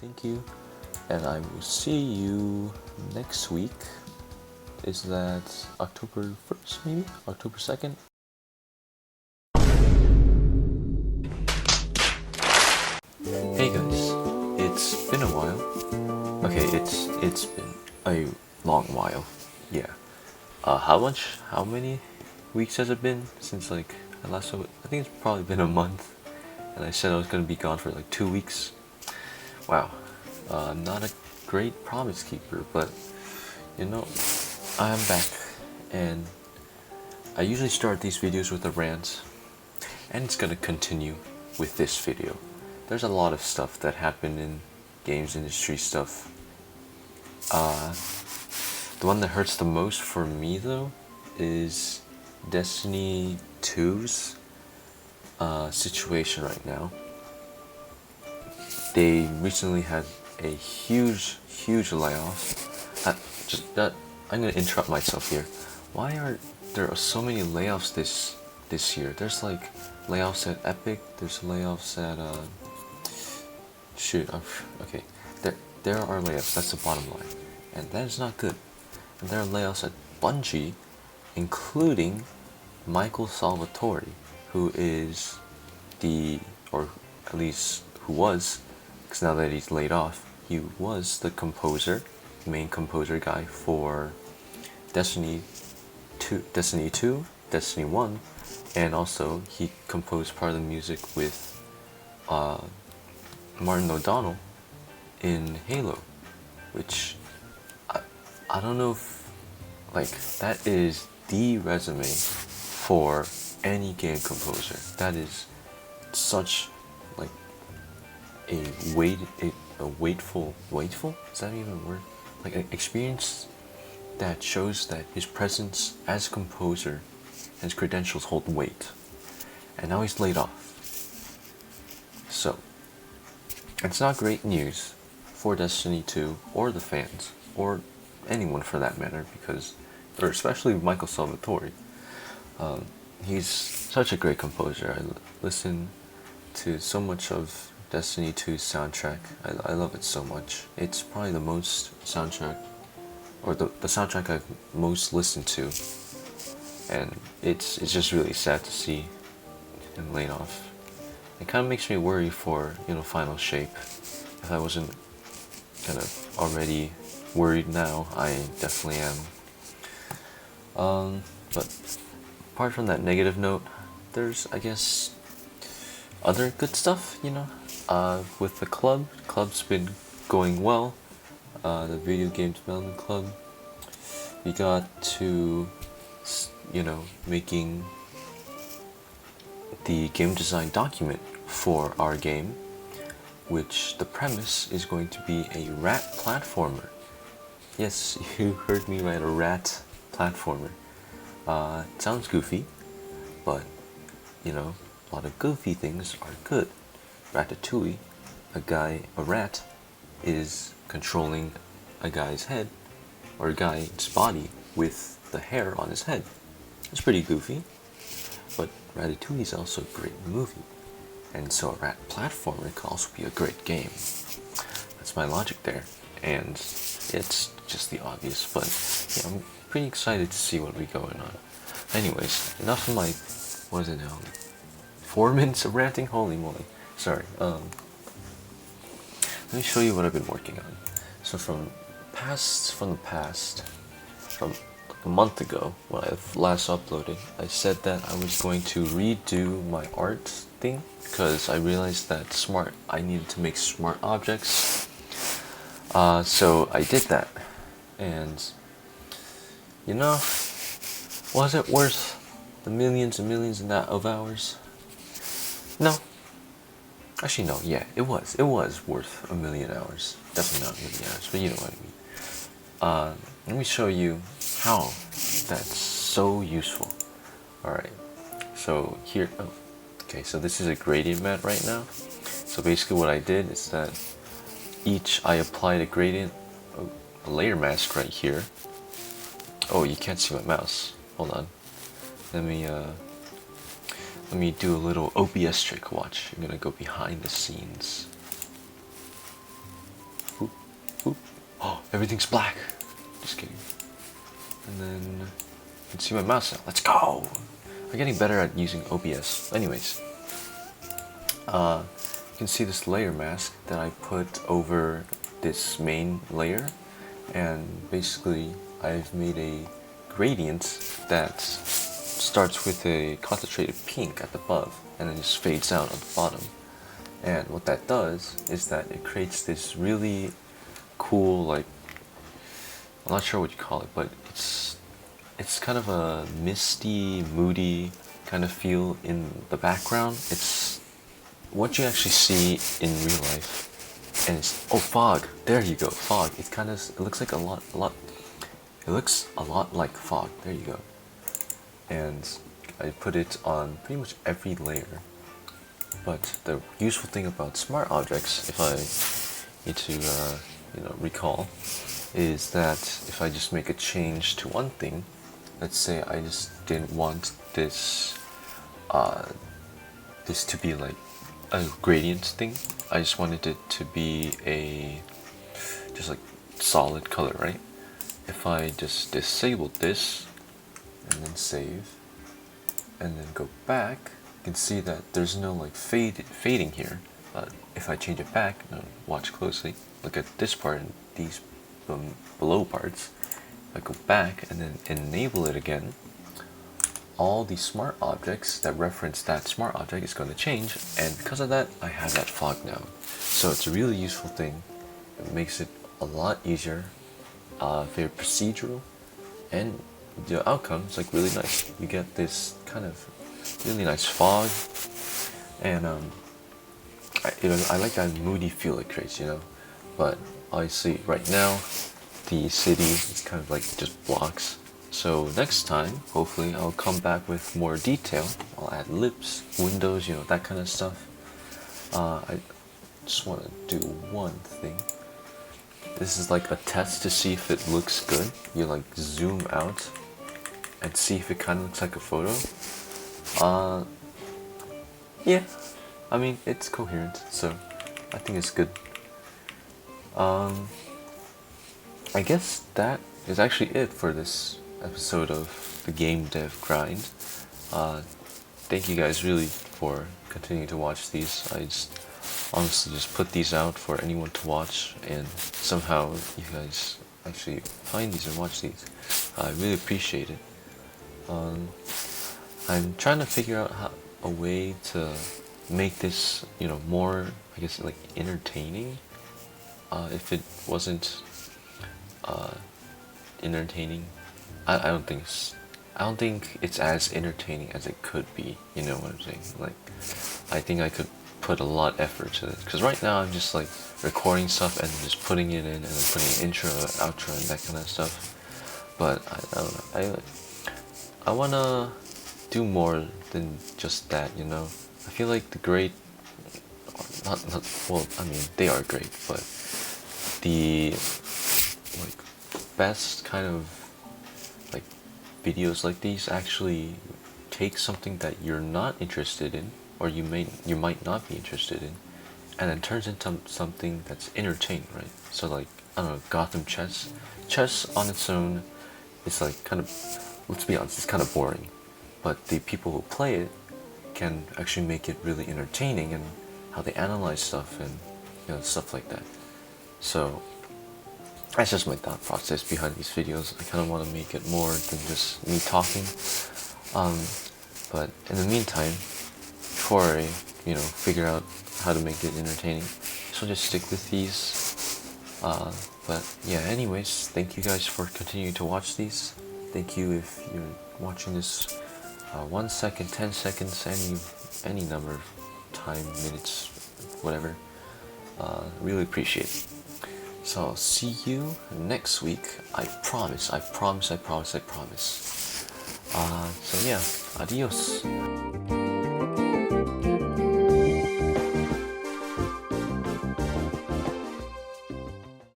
thank you, and I will see you next week. Is that October 1st, maybe? October 2nd? Hey guys, it's been a while. Okay, it's been a long while. Yeah. How many weeks has it been since like I last saw it? I think it's probably been a month. And I said I was gonna be gone for like 2 weeks. Wow. I'm not a great promise keeper, but you know, I'm back. And I usually start these videos with a rant, and it's gonna continue with this video. There's a lot of stuff that happened in games industry stuff. The one that hurts the most for me though is Destiny 2's situation right now. They recently had a huge layoff. I'm gonna interrupt myself here. Why are there so many layoffs this year? There's like layoffs at Epic. There's layoffs at okay. There are layoffs. That's the bottom line, and that is not good. And there are layoffs at Bungie, including Michael Salvatori, who is or at least who was, because now that he's laid off, he was the main composer guy for Destiny 2, Destiny 1, and also he composed part of the music with Martin O'Donnell in Halo, which I don't know if, like, that is the resume for any game composer. That is such like a waitful, is that even a word? Like an experience that shows that his presence as a composer, his credentials hold weight. And now he's laid off. So it's not great news for Destiny 2 or the fans, or anyone for that matter, or especially Michael Salvatori. He's such a great composer. I listen to so much of Destiny 2's soundtrack. I love it so much. It's probably the most soundtrack, or the soundtrack I've most listened to. And it's just really sad to see him laid off. It kind of makes me worry for, Final Shape. If I wasn't kind of already worried now, I definitely am. But apart from that negative note, there's, I guess, other good stuff, with the club's been going well. The Video Game Development Club, we got to, making the game design document for our game, which the premise is going to be a rat platformer. Yes, you heard me right, a rat platformer. It sounds goofy, but, a lot of goofy things are good. Ratatouille, a rat, is controlling a guy's head, or a guy's body, with the hair on his head. It's pretty goofy, but Ratatouille is also a great movie, and so a rat platformer could also be a great game. That's my logic there, and it's just the obvious, but yeah, I'm pretty excited to see what we going on. Anyways, enough of my, what is it now? 4 minutes of ranting? Holy moly. Sorry. Let me show you what I've been working on. So from a month ago, when I last uploaded, I said that I was going to redo my art thing, because I realized that I needed to make smart objects. So I did that, and was it worth the millions and millions of hours? No. Actually, no. Yeah, it was. It was worth a million hours. Definitely not a million hours, but you know what I mean. Let me show you how that's so useful. All right. So here. Oh, okay. So this is a gradient mat right now. So basically, what I did is that I applied a gradient, a layer mask right here. Oh, you can't see my mouse. Hold on. Let me do a little OBS trick. Watch. I'm gonna go behind the scenes. Oop. Oh, everything's black. Just kidding. And then you can see my mouse now. Let's go! I'm getting better at using OBS. Anyways, you can see this layer mask that I put over this main layer, and basically I've made a gradient that starts with a concentrated pink at the above and then just fades out at the bottom. And what that does is that it creates this really cool, like, I'm not sure what you call it, but it's kind of a misty, moody kind of feel in the background. It's what you actually see in real life. And it's, oh, fog, there you go, fog. It looks like it looks a lot like fog, there you go. And I put it on pretty much every layer. But the useful thing about smart objects, if I need to recall, is that if I just make a change to one thing, let's say I just didn't want this this to be like a gradient thing. I just wanted it to be a just like solid color, right? If I just disabled this and then save and then go back, you can see that there's no like fading here. But if I change it back, now watch closely, look at this part and these below parts. If I go back and then enable it again, all the smart objects that reference that smart object is going to change, and because of that I have that fog now. So it's a really useful thing. It makes it a lot easier, very procedural, and the outcome is like really nice. You get this kind of really nice fog, and I like that moody feel it creates, but obviously right now the city is kind of like just blocks. So next time, hopefully, I'll come back with more detail. I'll add lips, windows, that kind of stuff. I just want to do one thing. This is like a test to see if it looks good. You like zoom out and see if it kind of looks like a photo. Yeah, I mean, it's coherent, so I think it's good. I guess that is actually it for this episode of the Game Dev Grind. Thank you guys really for continuing to watch these. I just honestly just put these out for anyone to watch, and somehow you guys actually find these and watch these. I really appreciate it. I'm trying to figure out a way to make this, more, I guess, like entertaining. If it wasn't entertaining, I don't think it's as entertaining as it could be. You know what I'm saying? Like, I think I could put a lot of effort to this, because right now I'm just like recording stuff and just putting it in and then putting an intro, outro, and that kind of stuff. But I don't know. I wanna do more than just that. I feel like the great, well, I mean, they are great, but the like best kind of like videos like these actually take something that you're not interested in, or you might not be interested in, and then turns into something that's entertaining, right? So like, I don't know, Gotham Chess on its own is like kind of, let's be honest, it's kind of boring, but the people who play it can actually make it really entertaining, and how they analyze stuff and stuff like that. So that's just my thought process behind these videos. I kind of want to make it more than just me talking. But in the meantime, before I figure out how to make it entertaining, so I'll just stick with these. But yeah, anyways, thank you guys for continuing to watch these. Thank you if you're watching this 1 second, 10 seconds, any number of time, minutes, whatever. Really appreciate it. So I'll see you next week. I promise. So yeah, adios.